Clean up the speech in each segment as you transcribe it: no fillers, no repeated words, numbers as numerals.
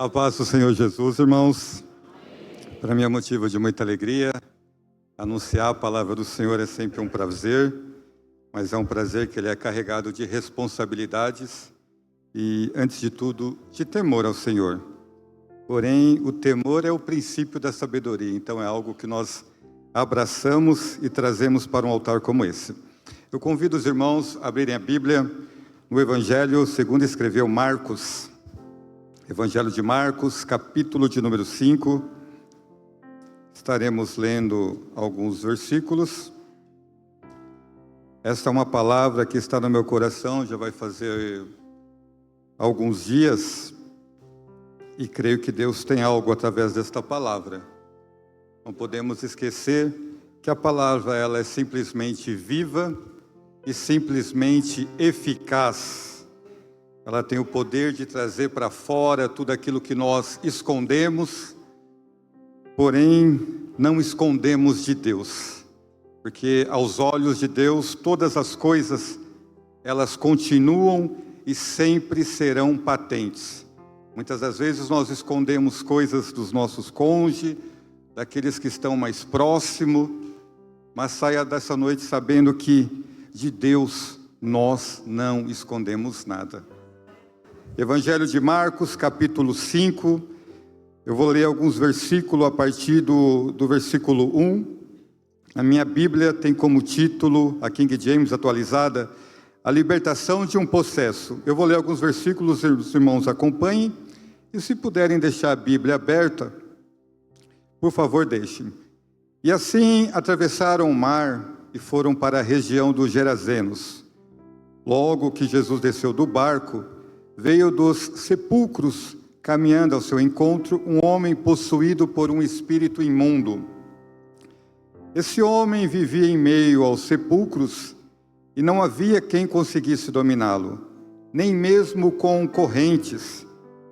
A paz do Senhor Jesus, irmãos. Para mim é motivo de muita alegria. Anunciar a palavra do Senhor é sempre um prazer, mas é um prazer que ele é carregado de responsabilidades e, antes de tudo, de temor ao Senhor. Porém, o temor é o princípio da sabedoria, então é algo que nós abraçamos e trazemos para um altar como esse. Eu convido os irmãos a abrirem a Bíblia no Evangelho segundo escreveu Marcos. Evangelho de Marcos, capítulo de número 5. Estaremos lendo alguns versículos. Esta é uma palavra que está no meu coração, já vai fazer alguns dias, e creio que Deus tem algo através desta palavra. Não podemos esquecer que a palavra ela é simplesmente viva e simplesmente eficaz. Ela tem o poder de trazer para fora tudo aquilo que nós escondemos, porém não escondemos de Deus, porque aos olhos de Deus todas as coisas elas continuam e sempre serão patentes. Muitas das vezes nós escondemos coisas dos nossos cônjuges, daqueles que estão mais próximos, mas saia dessa noite sabendo que de Deus nós não escondemos nada. Evangelho de Marcos, capítulo 5, eu vou ler alguns versículos a partir do versículo 1. A minha Bíblia tem como título, a King James atualizada, a libertação de um possesso. Eu vou ler alguns versículos, os irmãos acompanhem, e se puderem deixar a Bíblia aberta, por favor deixem. E assim atravessaram o mar e foram para a região dos Gerazenos. Logo que Jesus desceu do barco, veio dos sepulcros, caminhando ao seu encontro, um homem possuído por um espírito imundo. Esse homem vivia em meio aos sepulcros e não havia quem conseguisse dominá-lo, nem mesmo com correntes.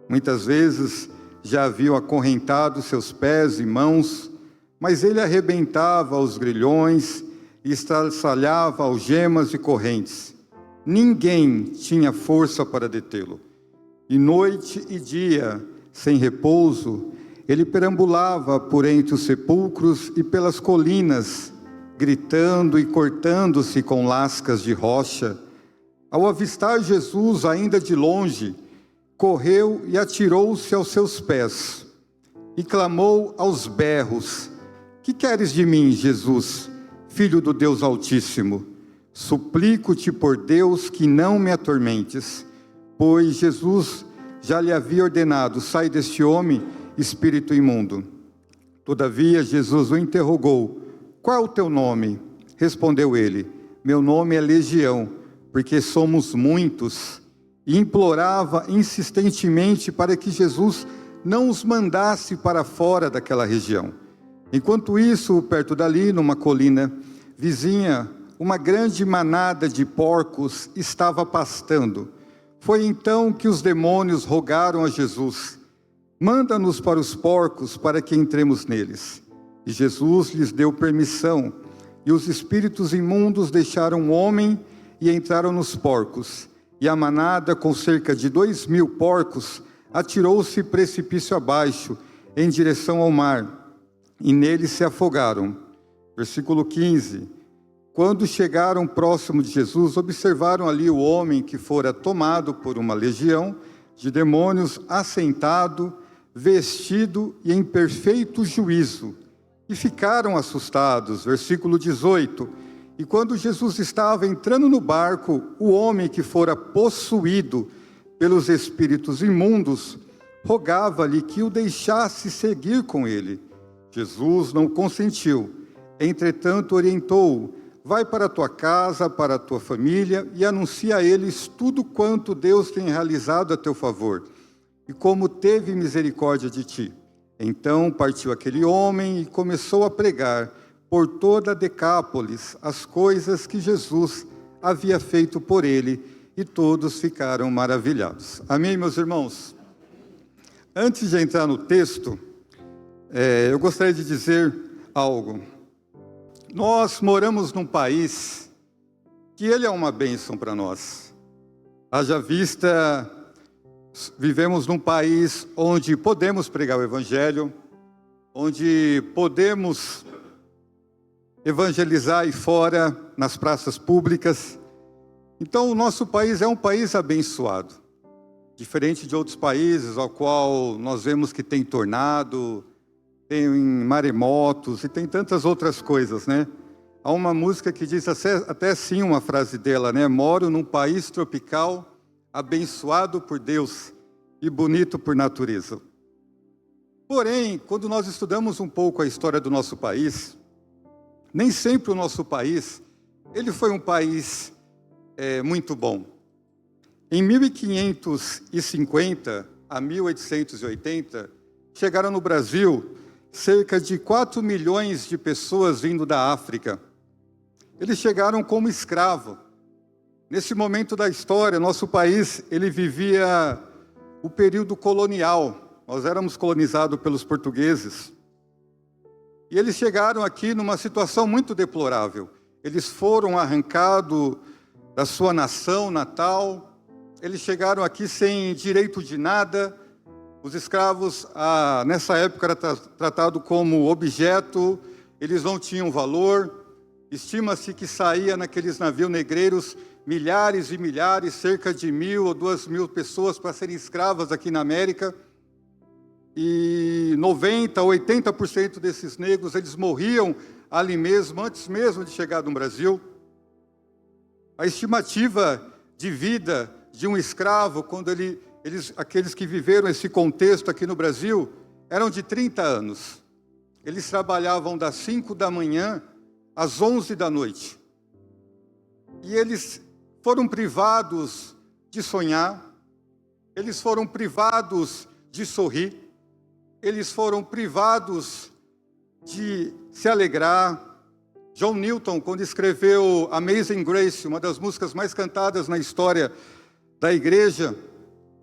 Muitas vezes já haviam acorrentado seus pés e mãos, mas ele arrebentava os grilhões e estraçalhava algemas e correntes. Ninguém tinha força para detê-lo. E noite e dia, sem repouso, ele perambulava por entre os sepulcros e pelas colinas, gritando e cortando-se com lascas de rocha. Ao avistar Jesus ainda de longe, correu e atirou-se aos seus pés, e clamou aos berros: "Que queres de mim, Jesus, Filho do Deus Altíssimo? Suplico-te por Deus que não me atormentes." Pois Jesus já lhe havia ordenado: "Sai deste homem, espírito imundo." Todavia Jesus o interrogou: "Qual é o teu nome?" Respondeu ele: "Meu nome é Legião, porque somos muitos." E implorava insistentemente para que Jesus não os mandasse para fora daquela região. Enquanto isso, perto dali, numa colina vizinha, uma grande manada de porcos estava pastando. Foi então que os demônios rogaram a Jesus: "Manda-nos para os porcos, para que entremos neles." E Jesus lhes deu permissão, e os espíritos imundos deixaram o homem e entraram nos porcos. E a manada, com cerca de 2.000 porcos, atirou-se precipício abaixo, em direção ao mar, e nele se afogaram. Versículo 15. Quando chegaram próximo de Jesus, observaram ali o homem que fora tomado por uma legião de demônios, assentado, vestido e em perfeito juízo, e ficaram assustados. Versículo 18. E quando Jesus estava entrando no barco, o homem que fora possuído pelos espíritos imundos rogava-lhe que o deixasse seguir com ele. Jesus não consentiu. Entretanto, orientou-o: "Vai para a tua casa, para a tua família, e anuncia a eles tudo quanto Deus tem realizado a teu favor, e como teve misericórdia de ti." Então partiu aquele homem e começou a pregar por toda a Decápolis as coisas que Jesus havia feito por ele, e todos ficaram maravilhados. Amém, meus irmãos? Antes de entrar no texto, eu gostaria de dizer algo. Nós moramos num país que ele é uma bênção para nós. Haja vista vivemos num país onde podemos pregar o Evangelho, onde podemos evangelizar aí fora, nas praças públicas. Então, o nosso país é um país abençoado, diferente de outros países, ao qual nós vemos que tem tornado, tem maremotos e tem tantas outras coisas, né? Há uma música que diz até assim, uma frase dela, né? Moro num país tropical, abençoado por Deus e bonito por natureza. Porém, quando nós estudamos um pouco a história do nosso país, nem sempre o nosso país, ele foi um país muito bom. Em 1550 a 1880, chegaram no Brasil cerca de 4 milhões de pessoas vindo da África. Eles chegaram como escravo. Nesse momento da história, nosso país, ele vivia o período colonial. Nós éramos colonizados pelos portugueses. E eles chegaram aqui numa situação muito deplorável. Eles foram arrancados da sua nação natal. Eles chegaram aqui sem direito de nada. Os escravos, nessa época, eram tratados como objeto. Eles não tinham valor. Estima-se que saía naqueles navios negreiros milhares e milhares, cerca de 1.000 ou 2.000 pessoas para serem escravas aqui na América. E 90% a 80% desses negros, eles morriam ali mesmo, antes mesmo de chegar no Brasil. A estimativa de vida de um escravo, quando aqueles que viveram esse contexto aqui no Brasil, eram de 30 anos. Eles trabalhavam das 5 da manhã às 11 da noite. E eles foram privados de sonhar, eles foram privados de sorrir, eles foram privados de se alegrar. John Newton, quando escreveu Amazing Grace, uma das músicas mais cantadas na história da igreja,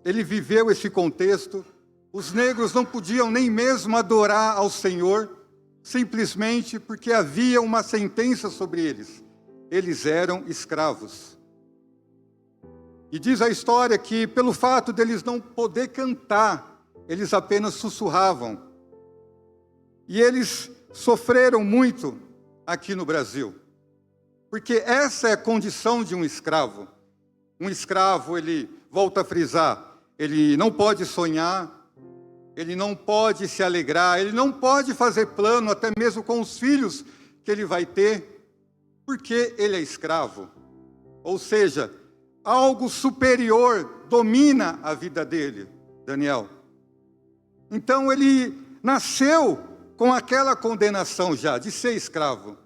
ele viveu esse contexto. Os negros não podiam nem mesmo adorar ao Senhor, simplesmente porque havia uma sentença sobre eles. Eles eram escravos. E diz a história que, pelo fato deles não poder cantar, eles apenas sussurravam. E eles sofreram muito aqui no Brasil. Porque essa é a condição de um escravo. Um escravo, ele, volta a frisar, ele não pode sonhar, ele não pode se alegrar, ele não pode fazer plano, até mesmo com os filhos que ele vai ter, porque ele é escravo. Ou seja, algo superior domina a vida dele, Daniel. Então ele nasceu com aquela condenação já, de ser escravo.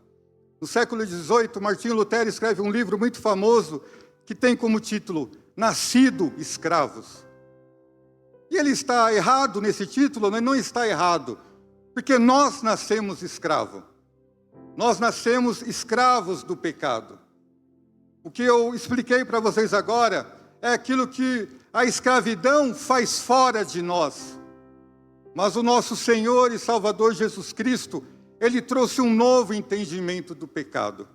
No século XVIII, Martinho Lutero escreve um livro muito famoso, que tem como título, Nascido Escravos. E ele está errado nesse título, mas não está errado, porque nós nascemos escravos. Nós nascemos escravos do pecado. O que eu expliquei para vocês agora é aquilo que a escravidão faz fora de nós. Mas o nosso Senhor e Salvador Jesus Cristo, Ele trouxe um novo entendimento do pecado.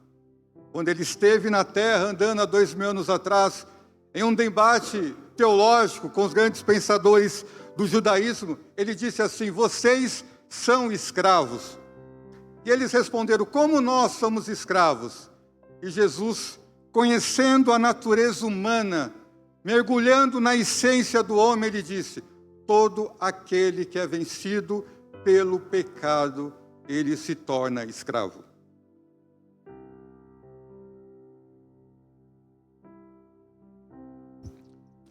Quando Ele esteve na terra, andando há 2.000 anos atrás, em um debate teológico com os grandes pensadores do judaísmo, Ele disse assim: vocês são escravos. E eles responderam: como nós somos escravos? E Jesus, conhecendo a natureza humana, mergulhando na essência do homem, Ele disse: todo aquele que é vencido pelo pecado, ele se torna escravo.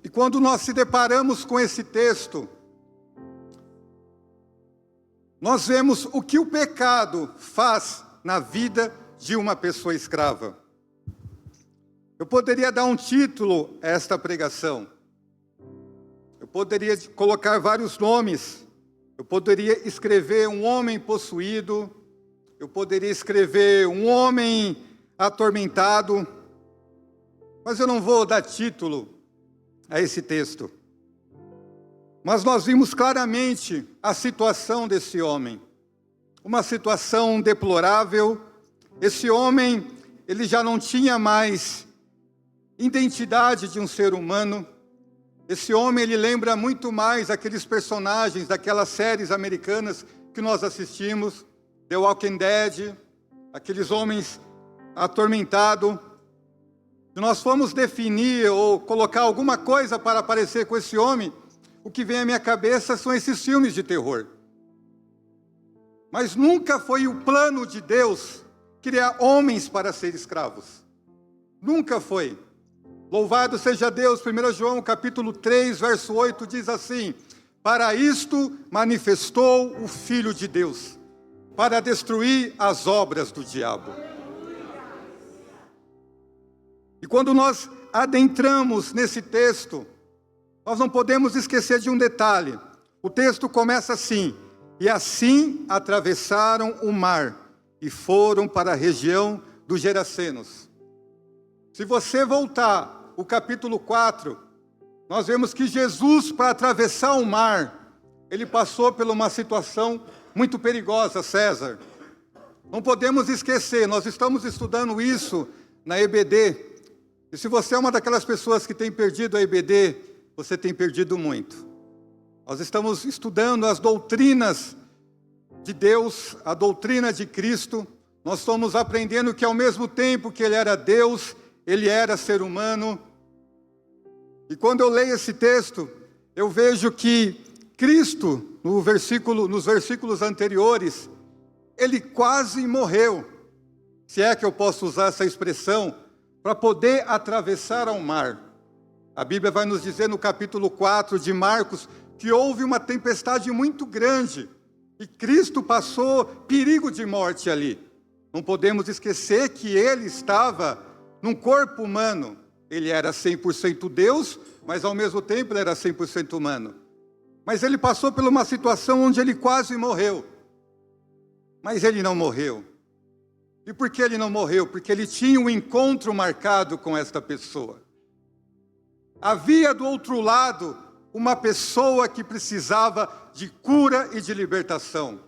E quando nós se deparamos com esse texto, nós vemos o que o pecado faz na vida de uma pessoa escrava. Eu poderia dar um título a esta pregação. Eu poderia colocar vários nomes. Eu poderia escrever um homem possuído. Eu poderia escrever um homem atormentado. Mas eu não vou dar título a esse texto. Mas nós vimos claramente a situação desse homem. Uma situação deplorável. Esse homem, ele já não tinha mais identidade de um ser humano. Esse homem, ele lembra muito mais aqueles personagens daquelas séries americanas que nós assistimos, The Walking Dead, aqueles homens atormentados. Se nós formos definir ou colocar alguma coisa para parecer com esse homem, o que vem à minha cabeça são esses filmes de terror. Mas nunca foi o plano de Deus criar homens para ser escravos. Nunca foi. Louvado seja Deus, 1 João capítulo 3, verso 8, diz assim: para isto manifestou o Filho de Deus, para destruir as obras do diabo. E quando nós adentramos nesse texto, nós não podemos esquecer de um detalhe. O texto começa assim: e assim atravessaram o mar e foram para a região dos Gerasenos. Se você voltar o capítulo 4, nós vemos que Jesus, para atravessar o mar, ele passou por uma situação muito perigosa, César. Não podemos esquecer, nós estamos estudando isso na EBD. E se você é uma daquelas pessoas que tem perdido a EBD, você tem perdido muito. Nós estamos estudando as doutrinas de Deus, a doutrina de Cristo. Nós estamos aprendendo que ao mesmo tempo que ele era Deus, ele era ser humano. E quando eu leio esse texto, eu vejo que Cristo, nos versículos anteriores, ele quase morreu, se é que eu posso usar essa expressão, para poder atravessar ao mar. A Bíblia vai nos dizer no capítulo 4 de Marcos, que houve uma tempestade muito grande, e Cristo passou perigo de morte ali. Não podemos esquecer que ele estava num corpo humano. Ele era 100% Deus, mas ao mesmo tempo ele era 100% humano. Mas ele passou por uma situação onde ele quase morreu. Mas ele não morreu. E por que ele não morreu? Porque ele tinha um encontro marcado com esta pessoa. Havia do outro lado uma pessoa que precisava de cura e de libertação.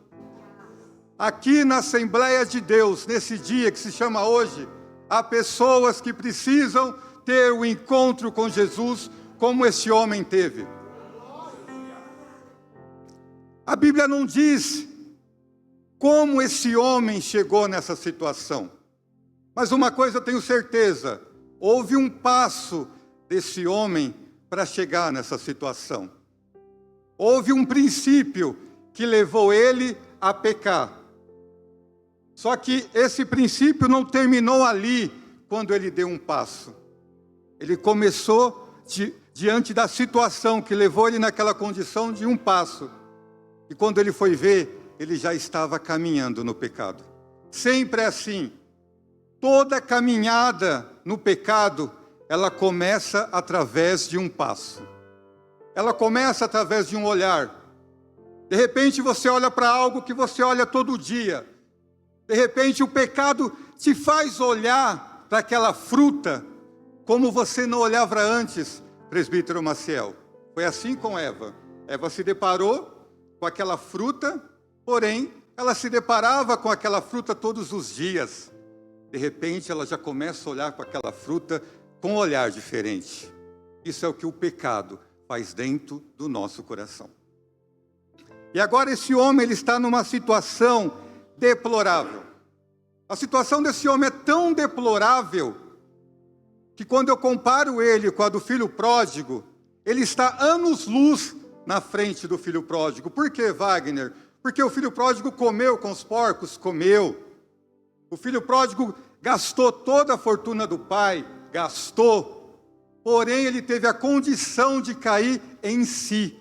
Aqui na Assembleia de Deus, nesse dia que se chama hoje, há pessoas que precisam ter o encontro com Jesus como esse homem teve. A Bíblia não diz como esse homem chegou nessa situação. Mas uma coisa eu tenho certeza, houve um passo desse homem para chegar nessa situação. Houve um princípio que levou ele a pecar. Só que esse princípio não terminou ali quando ele deu um passo. Ele começou diante da situação que levou ele naquela condição de um passo. E quando ele foi ver, ele já estava caminhando no pecado. Sempre é assim. Toda caminhada no pecado, ela começa através de um passo. Ela começa através de um olhar. De repente você olha para algo que você olha todo dia. De repente o pecado te faz olhar para aquela fruta como você não olhava antes, presbítero Maciel. Foi assim com Eva. Eva se deparou com aquela fruta, porém, ela se deparava com aquela fruta todos os dias. De repente, ela já começa a olhar para aquela fruta com um olhar diferente. Isso é o que o pecado faz dentro do nosso coração. E agora esse homem, ele está numa situação deplorável. A situação desse homem é tão deplorável que quando eu comparo ele com a do filho pródigo, ele está anos-luz na frente do filho pródigo. Por quê, Wagner? Porque o filho pródigo comeu com os porcos? Comeu. O filho pródigo gastou toda a fortuna do pai? Gastou. Porém, ele teve a condição de cair em si.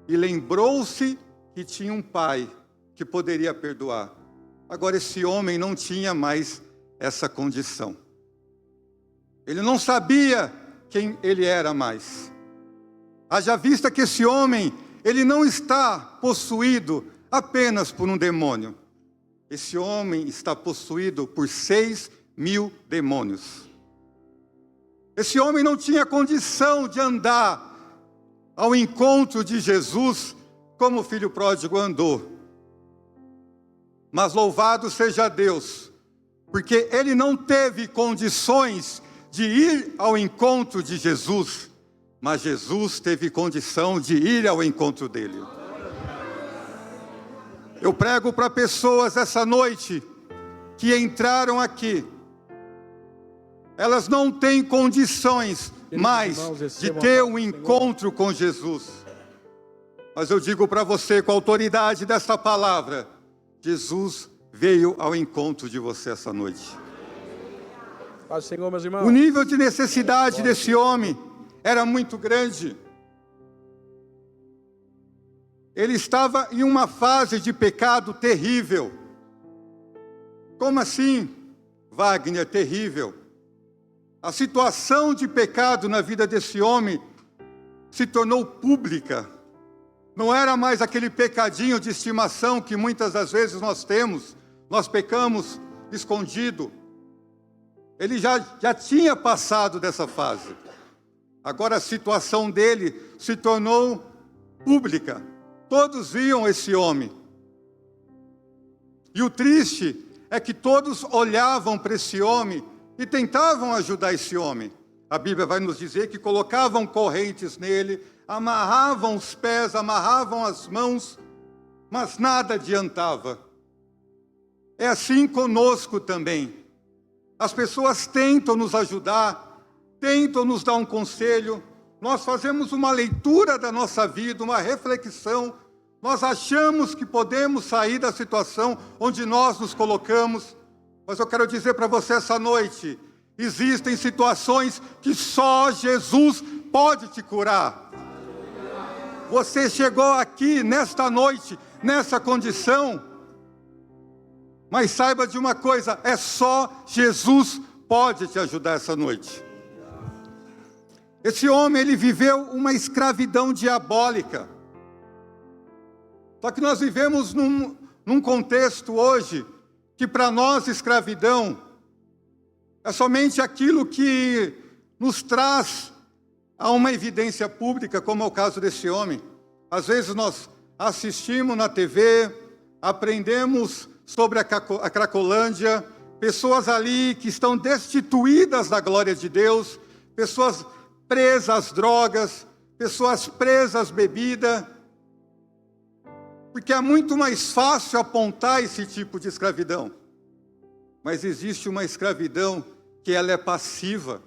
E lembrou-se que tinha um pai que poderia perdoar. Agora, esse homem não tinha mais essa condição. Ele não sabia quem ele era mais. Haja vista que esse homem, ele não está possuído apenas por um demônio. Esse homem está possuído por 6.000 demônios. Esse homem não tinha condição de andar ao encontro de Jesus como o filho pródigo andou. Mas louvado seja Deus, porque ele não teve condições de ir ao encontro de Jesus, mas Jesus teve condição de ir ao encontro dele. Eu prego para pessoas essa noite que entraram aqui. Elas não têm condições mais de ter um encontro com Jesus. Mas eu digo para você, com a autoridade dessa palavra, Jesus veio ao encontro de você essa noite. Paz do Senhor, meus irmãos. O nível de necessidade desse homem era muito grande. Ele estava em uma fase de pecado terrível. Como assim, Wagner, terrível? A situação de pecado na vida desse homem se tornou pública. Não era mais aquele pecadinho de estimação que muitas das vezes nós temos. Nós pecamos escondido. Ele já tinha passado dessa fase. Agora a situação dele se tornou pública. Todos viam esse homem. E o triste é que todos olhavam para esse homem e tentavam ajudar esse homem. A Bíblia vai nos dizer que colocavam correntes nele, amarravam os pés, amarravam as mãos, mas nada adiantava. É assim conosco também. As pessoas tentam nos ajudar, tentam nos dar um conselho, nós fazemos uma leitura da nossa vida, uma reflexão, nós achamos que podemos sair da situação onde nós nos colocamos, mas eu quero dizer para você essa noite, existem situações que só Jesus pode te curar. Você chegou aqui nesta noite, nessa condição, mas saiba de uma coisa, é só Jesus pode te ajudar essa noite. Esse homem, ele viveu uma escravidão diabólica. Só que nós vivemos num contexto hoje, que para nós escravidão é somente aquilo que nos traz a uma evidência pública, como é o caso desse homem. Às vezes nós assistimos na TV, aprendemos sobre a Cracolândia, pessoas ali que estão destituídas da glória de Deus, pessoas presas às drogas, pessoas presas às bebidas, porque é muito mais fácil apontar esse tipo de escravidão. Mas existe uma escravidão que ela é passiva,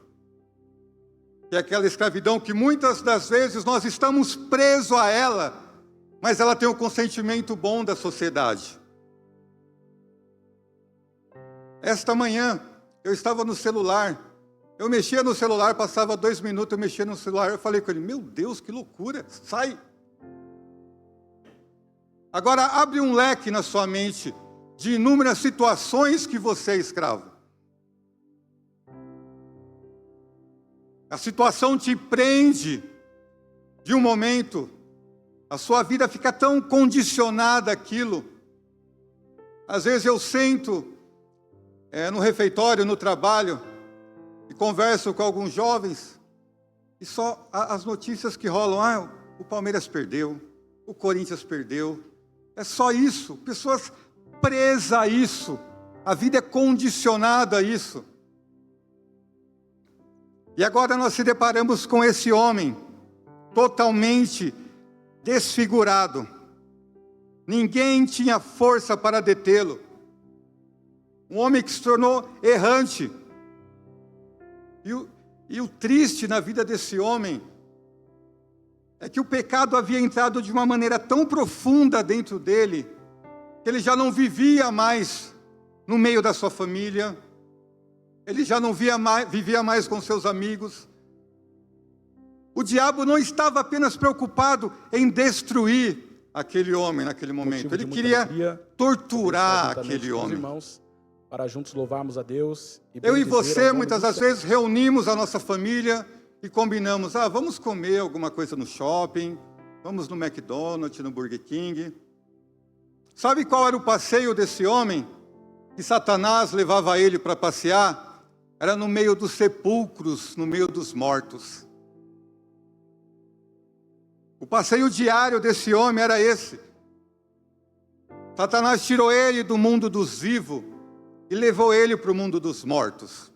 que é aquela escravidão que muitas das vezes nós estamos presos a ela, mas ela tem um consentimento bom da sociedade. Esta manhã, eu estava no celular, eu mexia no celular, passava 2 minutos, eu mexia no celular, eu falei com ele, meu Deus, que loucura, sai. Agora, abre um leque na sua mente, de inúmeras situações que você é escravo. A situação te prende, de um momento, a sua vida fica tão condicionada àquilo. Às vezes eu sento no refeitório, no trabalho, e converso com alguns jovens, e só as notícias que rolam, o Palmeiras perdeu, o Corinthians perdeu, é só isso, pessoas presas a isso, a vida é condicionada a isso. E agora nós se deparamos com esse homem, totalmente desfigurado, ninguém tinha força para detê-lo, um homem que se tornou errante. E o triste na vida desse homem é que o pecado havia entrado de uma maneira tão profunda dentro dele, que ele já não vivia mais no meio da sua família, ele já não vivia mais com seus amigos. O diabo não estava apenas preocupado em destruir aquele homem naquele momento, ele queria torturar aquele homem. Irmãos, para juntos louvarmos a Deus. Eu e você, muitas das vezes, reunimos a nossa família e combinamos, vamos comer alguma coisa no shopping, vamos no McDonald's, no Burger King. Sabe qual era o passeio desse homem? Que Satanás levava ele para passear? Era no meio dos sepulcros, no meio dos mortos. O passeio diário desse homem era esse. Satanás tirou ele do mundo dos vivos e levou ele para o mundo dos mortos.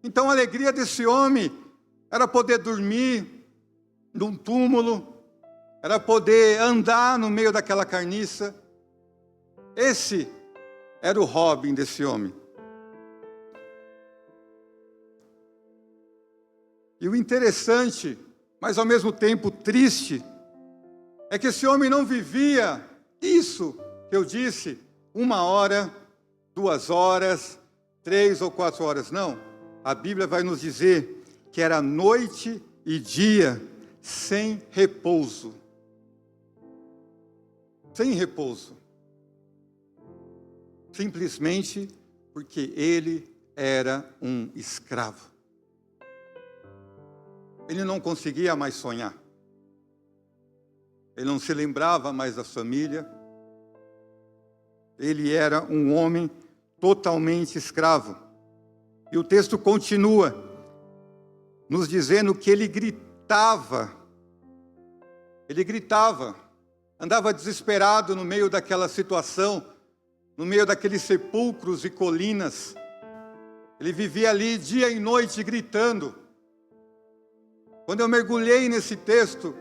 Então a alegria desse homem era poder dormir, num túmulo, era poder andar no meio daquela carniça. Esse era o hobby desse homem. E o interessante, mas ao mesmo tempo triste, é que esse homem não vivia isso que eu disse, 1 hora, 2 horas, 3 ou 4 horas. Não, a Bíblia vai nos dizer que era noite e dia, sem repouso. Sem repouso. Simplesmente porque ele era um escravo. Ele não conseguia mais sonhar. Ele não se lembrava mais da família. Ele era um homem totalmente escravo. E o texto continua nos dizendo que ele gritava. Ele gritava, andava desesperado no meio daquela situação, no meio daqueles sepulcros e colinas. Ele vivia ali dia e noite gritando. Quando eu mergulhei nesse texto,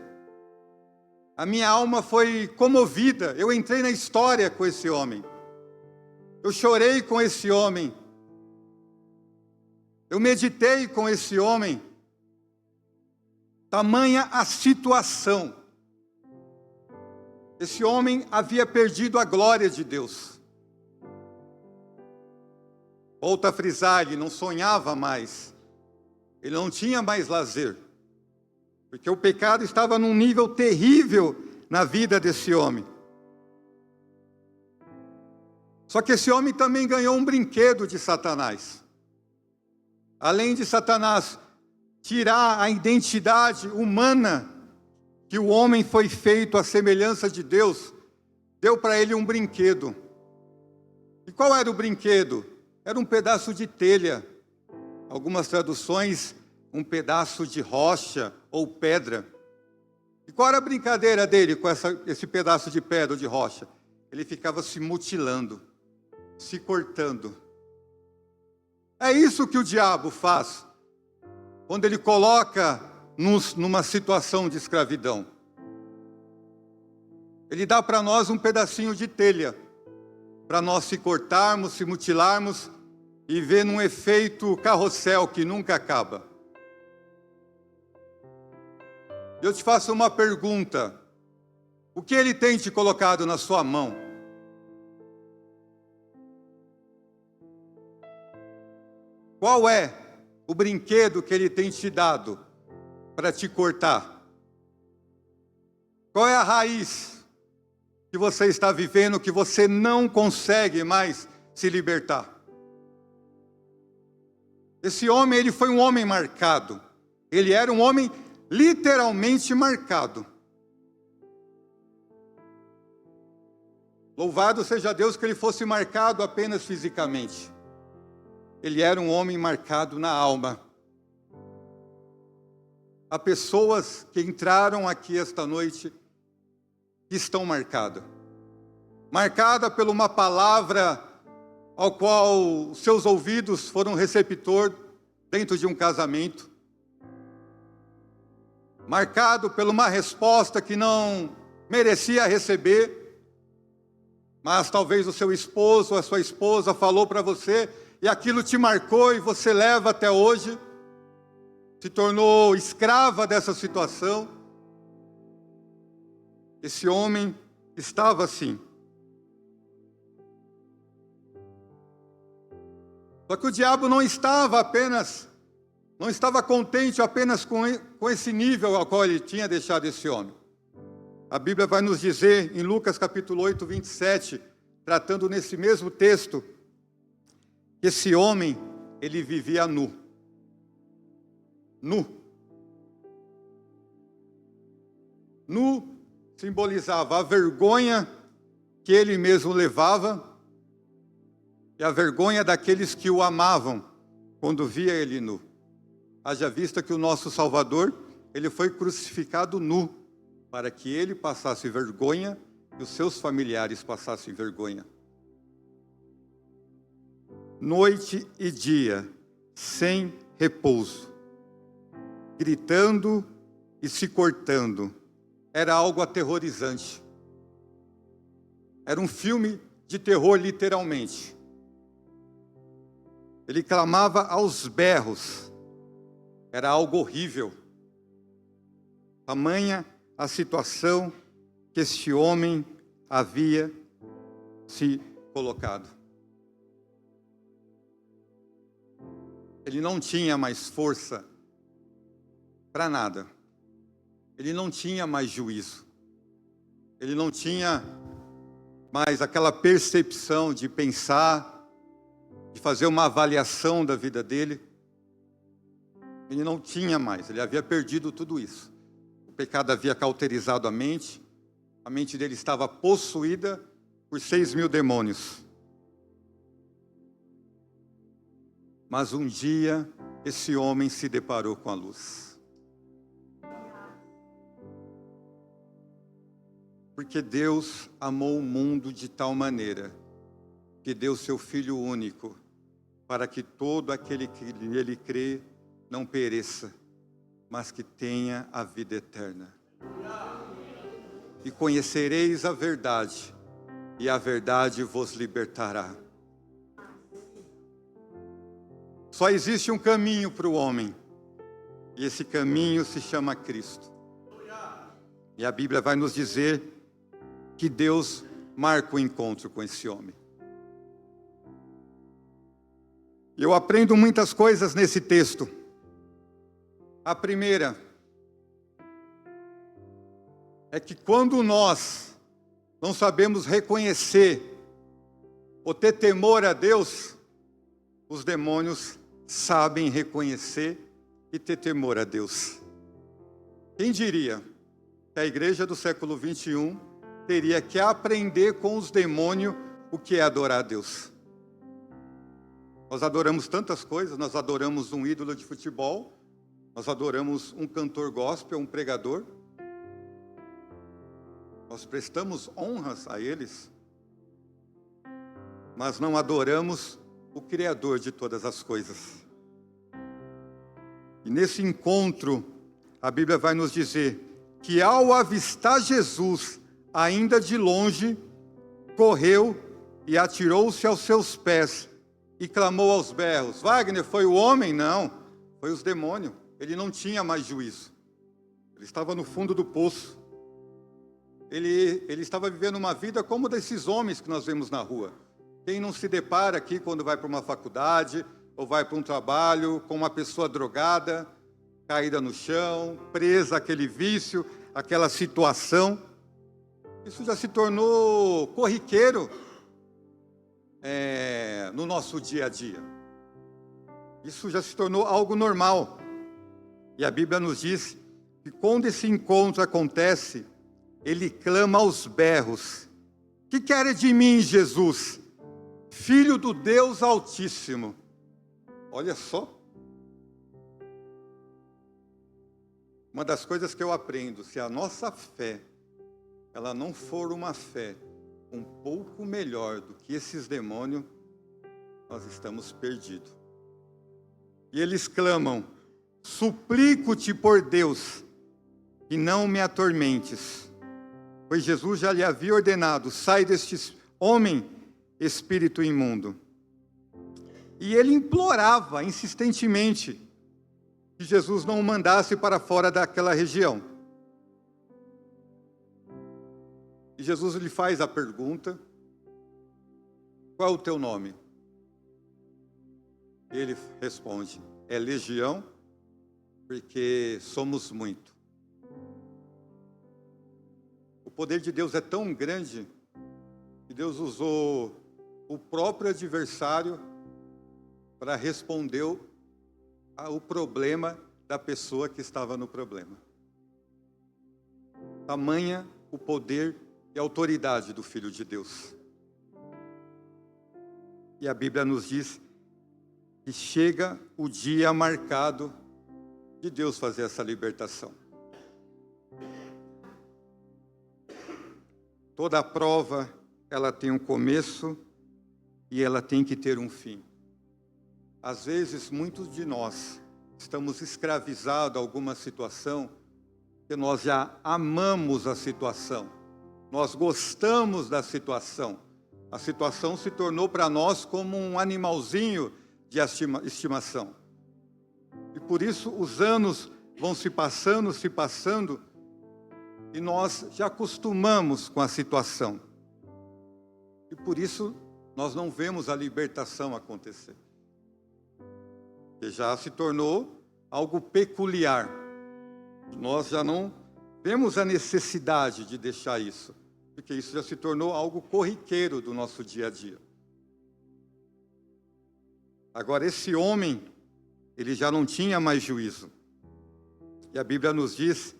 a minha alma foi comovida. Eu entrei na história com esse homem. Eu chorei com esse homem. Eu meditei com esse homem. Tamanha a situação. Esse homem havia perdido a glória de Deus. Volto a frisar, ele não sonhava mais. Ele não tinha mais lazer. Porque o pecado estava num nível terrível na vida desse homem. Só que esse homem também ganhou um brinquedo de Satanás. Além de Satanás tirar a identidade humana, que o homem foi feito à semelhança de Deus, deu para ele um brinquedo. E qual era o brinquedo? Era um pedaço de telha. Algumas traduções, um pedaço de rocha ou pedra. E qual era a brincadeira dele com esse pedaço de pedra ou de rocha? Ele ficava se mutilando, se cortando. É isso que o diabo faz quando ele coloca-nos numa situação de escravidão. Ele dá para nós um pedacinho de telha, para nós se cortarmos, se mutilarmos e ver num efeito carrossel que nunca acaba. Eu te faço uma pergunta. O que ele tem te colocado na sua mão? Qual é o brinquedo que ele tem te dado para te cortar? Qual é a raiz que você está vivendo que você não consegue mais se libertar? Esse homem, ele foi um homem marcado. Ele era um homem literalmente marcado. Louvado seja Deus que ele fosse marcado apenas fisicamente. Ele era um homem marcado na alma. Há pessoas que entraram aqui esta noite que estão marcadas. Marcada por uma palavra ao qual seus ouvidos foram receptor dentro de um casamento. Marcado por uma resposta que não merecia receber, mas talvez o seu esposo ou a sua esposa falou para você, e aquilo te marcou e você leva até hoje, se tornou escrava dessa situação. Esse homem estava assim. Só que o diabo não estava contente apenas com esse nível ao qual ele tinha deixado esse homem. A Bíblia vai nos dizer, em Lucas capítulo 8, 27, tratando nesse mesmo texto, que esse homem, ele vivia nu. Nu. Nu simbolizava a vergonha que ele mesmo levava e a vergonha daqueles que o amavam quando via ele nu. Haja vista que o nosso Salvador, ele foi crucificado nu, para que ele passasse vergonha e os seus familiares passassem vergonha. Noite e dia, sem repouso, gritando e se cortando. Era algo aterrorizante. Era um filme de terror, literalmente. Ele clamava aos berros. Era algo horrível. Tamanha a situação que este homem havia se colocado. Ele não tinha mais força para nada. Ele não tinha mais juízo. Ele não tinha mais aquela percepção de pensar, de fazer uma avaliação da vida dele. Ele não tinha mais, ele havia perdido tudo isso. O pecado havia cauterizado a mente dele estava possuída por 6.000 demônios. Mas um dia, esse homem se deparou com a luz. Porque Deus amou o mundo de tal maneira, que deu seu Filho único, para que todo aquele que nele crê não pereça, mas que tenha a vida eterna. E conhecereis a verdade, e a verdade vos libertará. Só existe um caminho para o homem, e esse caminho se chama Cristo. E a Bíblia vai nos dizer que Deus marca o encontro com esse homem. Eu aprendo muitas coisas nesse texto. A primeira é que quando nós não sabemos reconhecer ou ter temor a Deus, os demônios sabem reconhecer e ter temor a Deus. Quem diria que a igreja do século 21 teria que aprender com os demônios o que é adorar a Deus? Nós adoramos tantas coisas, nós adoramos um ídolo de futebol, nós adoramos um cantor gospel, um pregador, nós prestamos honras a eles, mas não adoramos o Criador de todas as coisas. E nesse encontro, a Bíblia vai nos dizer que ao avistar Jesus, ainda de longe, correu e atirou-se aos seus pés e clamou aos berros. Wagner, foi o homem? Não, foi os demônios. Ele não tinha mais juízo. Ele estava no fundo do poço. Ele estava vivendo uma vida como desses homens que nós vemos na rua. Quem não se depara aqui quando vai para uma faculdade ou vai para um trabalho com uma pessoa drogada, caída no chão, presa àquele vício, àquela situação. Isso já se tornou corriqueiro no nosso dia a dia. Isso já se tornou algo normal. E a Bíblia nos diz que quando esse encontro acontece, ele clama aos berros: que quer de mim, Jesus, Filho do Deus Altíssimo? Olha só. Uma das coisas que eu aprendo, se a nossa fé, ela não for uma fé um pouco melhor do que esses demônios, nós estamos perdidos. E eles clamam: suplico-te por Deus, que não me atormentes. Pois Jesus já lhe havia ordenado: sai deste homem, espírito imundo. E ele implorava insistentemente que Jesus não o mandasse para fora daquela região. E Jesus lhe faz a pergunta: qual é o teu nome? Ele responde: é Legião, porque somos muito. O poder de Deus é tão grande que Deus usou o próprio adversário para responder ao problema da pessoa que estava no problema. Tamanha o poder e a autoridade do Filho de Deus. E a Bíblia nos diz que chega o dia marcado de Deus fazer essa libertação. Toda prova, ela tem um começo e ela tem que ter um fim. Às vezes, muitos de nós estamos escravizados a alguma situação porque nós já amamos a situação, nós gostamos da situação. A situação se tornou para nós como um animalzinho de estimação. E por isso os anos vão se passando, e nós já acostumamos com a situação. E por isso nós não vemos a libertação acontecer. Que já se tornou algo peculiar. Nós já não vemos a necessidade de deixar isso, porque isso já se tornou algo corriqueiro do nosso dia a dia. Agora, esse homem, ele já não tinha mais juízo. E a Bíblia nos diz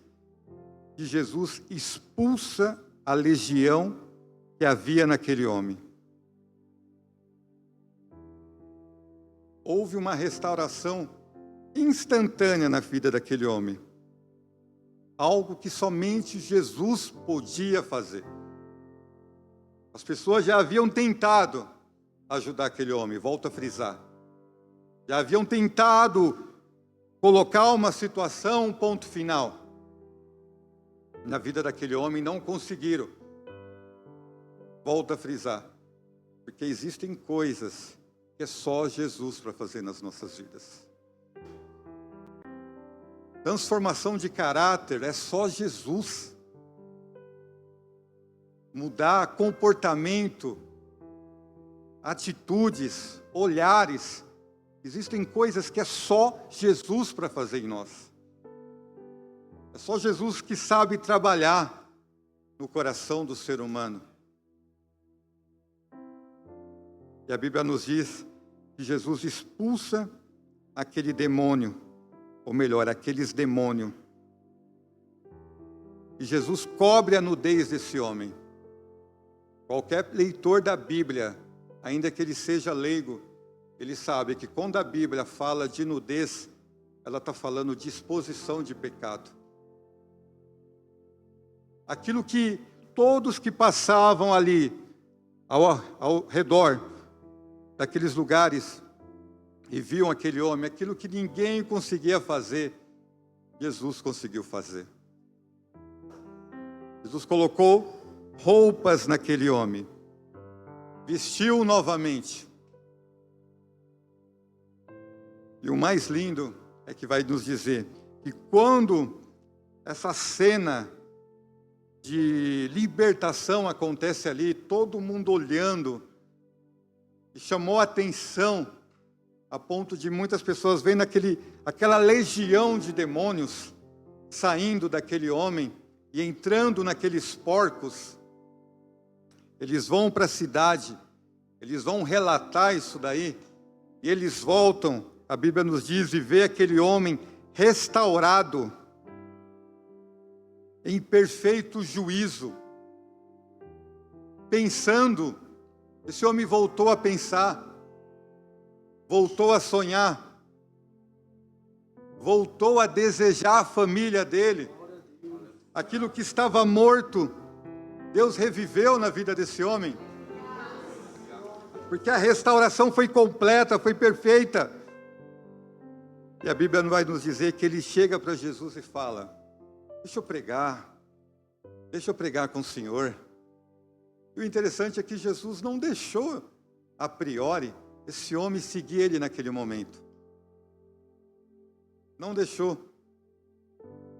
que Jesus expulsa a legião que havia naquele homem. Houve uma restauração instantânea na vida daquele homem. Algo que somente Jesus podia fazer. As pessoas já haviam tentado ajudar aquele homem, volto a frisar. Já haviam tentado colocar uma situação, um ponto final. Na vida daquele homem não conseguiram. Volto a frisar. Porque existem coisas que é só Jesus para fazer nas nossas vidas. Transformação de caráter é só Jesus. Mudar comportamento, atitudes, olhares. Existem coisas que é só Jesus para fazer em nós. É só Jesus que sabe trabalhar no coração do ser humano. E a Bíblia nos diz que Jesus expulsa aquele demônio, ou melhor, aqueles demônios. E Jesus cobre a nudez desse homem. Qualquer leitor da Bíblia, ainda que ele seja leigo, ele sabe que quando a Bíblia fala de nudez, ela está falando de exposição de pecado. Aquilo que todos que passavam ali, ao redor daqueles lugares, e viam aquele homem, aquilo que ninguém conseguia fazer, Jesus conseguiu fazer. Jesus colocou roupas naquele homem, vestiu novamente. E o mais lindo é que vai nos dizer que quando essa cena de libertação acontece ali, todo mundo olhando, e chamou a atenção, a ponto de muitas pessoas vendo aquela legião de demônios saindo daquele homem e entrando naqueles porcos. Eles vão para a cidade, eles vão relatar isso daí, e eles voltam, a Bíblia nos diz, e vê aquele homem restaurado, em perfeito juízo, pensando. Esse homem voltou a pensar, voltou a sonhar, voltou a desejar a família dele. Aquilo que estava morto, Deus reviveu na vida desse homem. Porque a restauração foi completa, foi perfeita. E a Bíblia vai nos dizer que ele chega para Jesus e fala: deixa eu pregar com o Senhor. E o interessante é que Jesus não deixou, a priori, esse homem seguir ele naquele momento. Não deixou.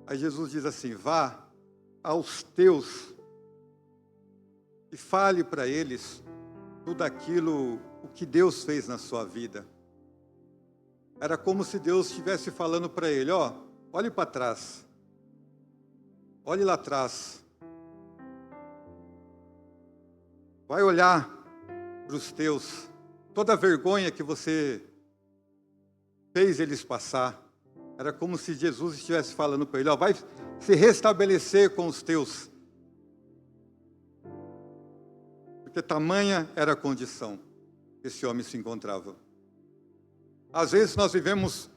Aí Jesus diz assim: vá aos teus e fale para eles tudo aquilo, o que Deus fez na sua vida. Era como se Deus estivesse falando para ele: ó, olhe para trás. Olhe lá atrás. Vai olhar para os teus. Toda a vergonha que você fez eles passar. Era como se Jesus estivesse falando para ele: ó, vai se restabelecer com os teus. Porque tamanha era a condição que esse homem se encontrava. Às vezes nós vivemos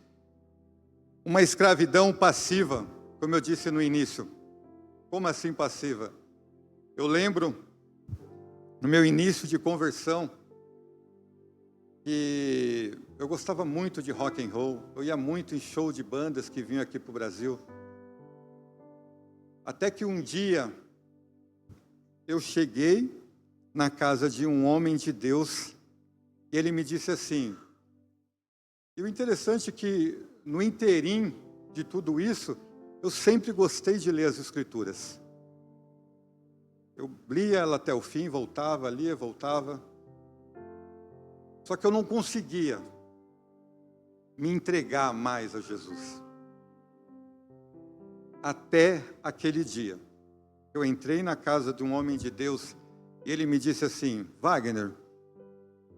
uma escravidão passiva, como eu disse no início. Como assim passiva? Eu lembro, no meu início de conversão, que eu gostava muito de rock and roll. Eu ia muito em show de bandas que vinham aqui para o Brasil. Até que um dia eu cheguei na casa de um homem de Deus e ele me disse assim, e o interessante é que no interim de tudo isso, eu sempre gostei de ler as Escrituras. Eu lia ela até o fim, voltava, lia, voltava. Só que eu não conseguia me entregar mais a Jesus. Até aquele dia. Eu entrei na casa de um homem de Deus e ele me disse assim, Wagner,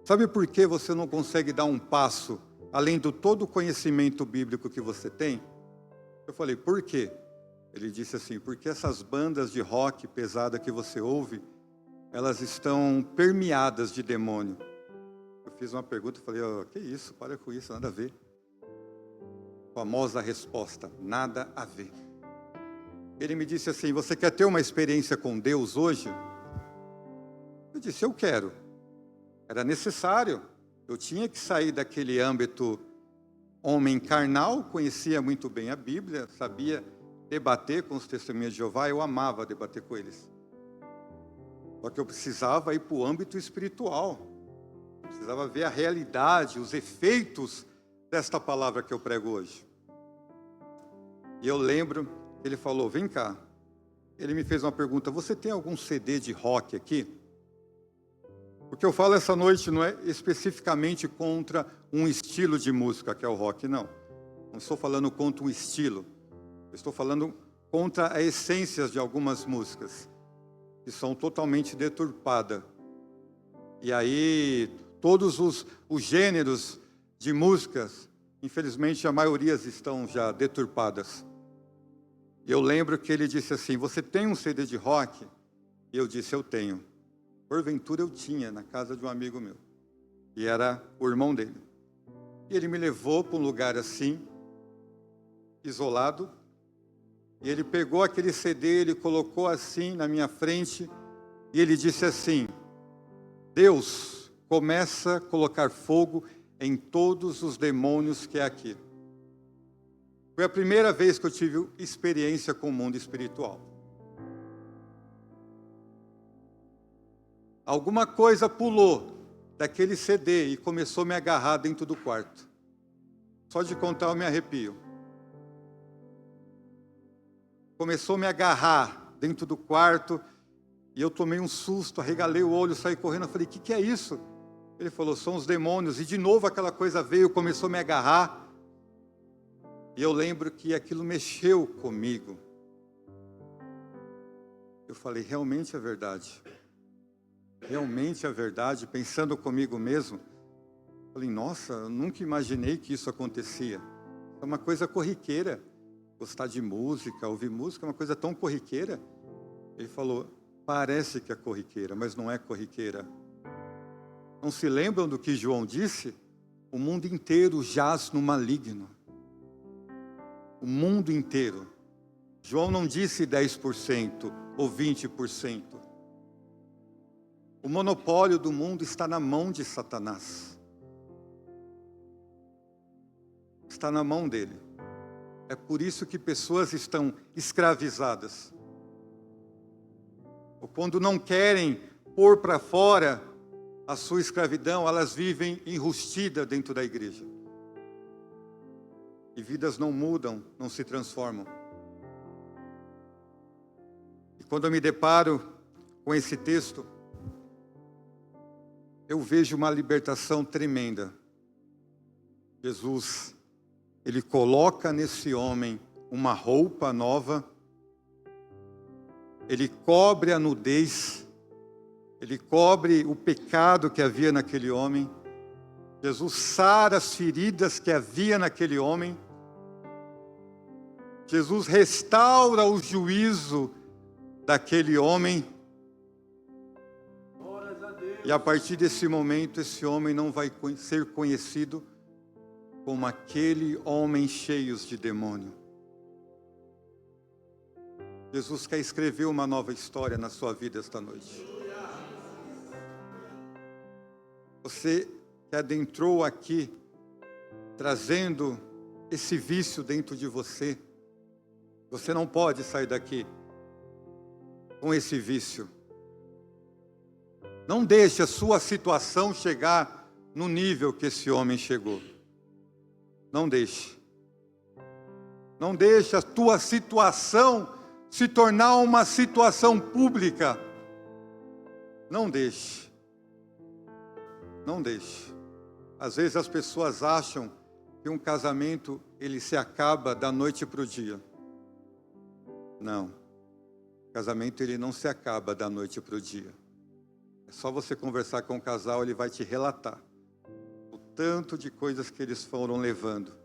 sabe por que você não consegue dar um passo além do todo o conhecimento bíblico que você tem? Eu falei, por quê? Ele disse assim, porque essas bandas de rock pesada que você ouve, elas estão permeadas de demônio. Eu fiz uma pergunta e falei, que isso? Para com isso, nada a ver. Famosa resposta, nada a ver. Ele me disse assim, você quer ter uma experiência com Deus hoje? Eu disse, eu quero. Era necessário. Eu tinha que sair daquele âmbito homem carnal, conhecia muito bem a Bíblia, sabia debater com os testemunhas de Jeová, eu amava debater com eles. Só que eu precisava ir para o âmbito espiritual. Eu precisava ver a realidade, os efeitos desta palavra que eu prego hoje. E eu lembro, ele falou, vem cá. Ele me fez uma pergunta, você tem algum CD de rock aqui? O que eu falo essa noite não é especificamente contra um estilo de música, que é o rock, não. Não estou falando contra um estilo. Eu estou falando contra a essência de algumas músicas, que são totalmente deturpadas. E aí, todos os gêneros de músicas, infelizmente, a maioria estão já deturpadas. E eu lembro que ele disse assim, você tem um CD de rock? E eu disse, eu tenho. Porventura eu tinha, na casa de um amigo meu. E era o irmão dele. E ele me levou para um lugar assim, isolado. E ele pegou aquele CD, ele colocou assim na minha frente. E ele disse assim, Deus começa a colocar fogo em todos os demônios que é aqui. Foi a primeira vez que eu tive experiência com o mundo espiritual. Alguma coisa pulou daquele CD e começou a me agarrar dentro do quarto. Só de contar eu me arrepio. Começou a me agarrar dentro do quarto e eu tomei um susto, arregalei o olho, saí correndo, eu falei, o que é isso? Ele falou, são os demônios. E de novo aquela coisa veio, começou a me agarrar. E eu lembro que aquilo mexeu comigo. Eu falei, realmente é verdade. Realmente é verdade, pensando comigo mesmo. Falei, nossa, eu nunca imaginei que isso acontecia. É uma coisa corriqueira. Gostar de música, ouvir música é uma coisa tão corriqueira. Ele falou, parece que é corriqueira, mas não é corriqueira. Não se lembram do que João disse? O mundo inteiro jaz no maligno. O mundo inteiro. João não disse 10% ou 20%. O monopólio do mundo está na mão de Satanás. Está na mão dele. É por isso que pessoas estão escravizadas. Ou quando não querem pôr para fora a sua escravidão, elas vivem enrustidas dentro da igreja. E vidas não mudam, não se transformam. E quando eu me deparo com esse texto, eu vejo uma libertação tremenda. Jesus, ele coloca nesse homem uma roupa nova, ele cobre a nudez, ele cobre o pecado que havia naquele homem, Jesus sara as feridas que havia naquele homem, Jesus restaura o juízo daquele homem, e a partir desse momento, esse homem não vai ser conhecido como aquele homem cheio de demônio. Jesus quer escrever uma nova história na sua vida esta noite. Você que adentrou aqui, trazendo esse vício dentro de você, você não pode sair daqui com esse vício. Não deixe a sua situação chegar no nível que esse homem chegou. Não deixe. Não deixe a tua situação se tornar uma situação pública. Não deixe. Não deixe. Às vezes as pessoas acham que um casamento ele se acaba da noite para o dia. Não. O casamento ele não se acaba da noite para o dia. É só você conversar com o casal, ele vai te relatar o tanto de coisas que eles foram levando,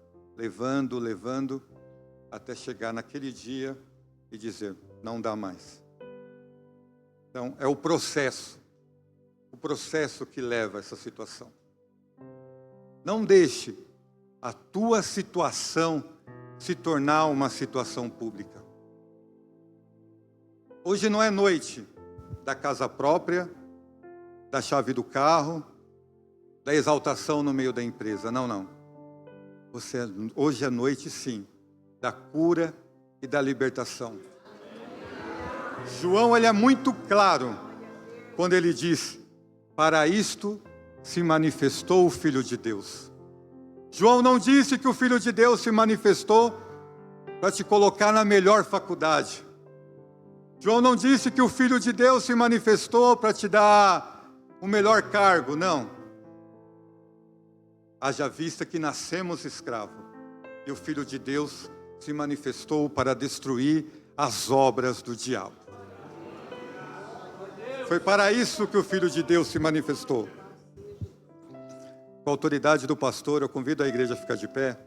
até chegar naquele dia e dizer, não dá mais. Então, é o processo que leva a essa situação. Não deixe a tua situação se tornar uma situação pública. Hoje não é noite da casa própria, da chave do carro, da exaltação no meio da empresa. Não. Hoje é noite, sim, da cura e da libertação. João, ele é muito claro quando ele diz, para isto se manifestou o Filho de Deus. João não disse que o Filho de Deus se manifestou para te colocar na melhor faculdade. João não disse que o Filho de Deus se manifestou para te dar o melhor cargo, não. Haja vista que nascemos escravos, e o Filho de Deus se manifestou para destruir as obras do diabo. Foi para isso que o Filho de Deus se manifestou. Com a autoridade do pastor, eu convido a igreja a ficar de pé.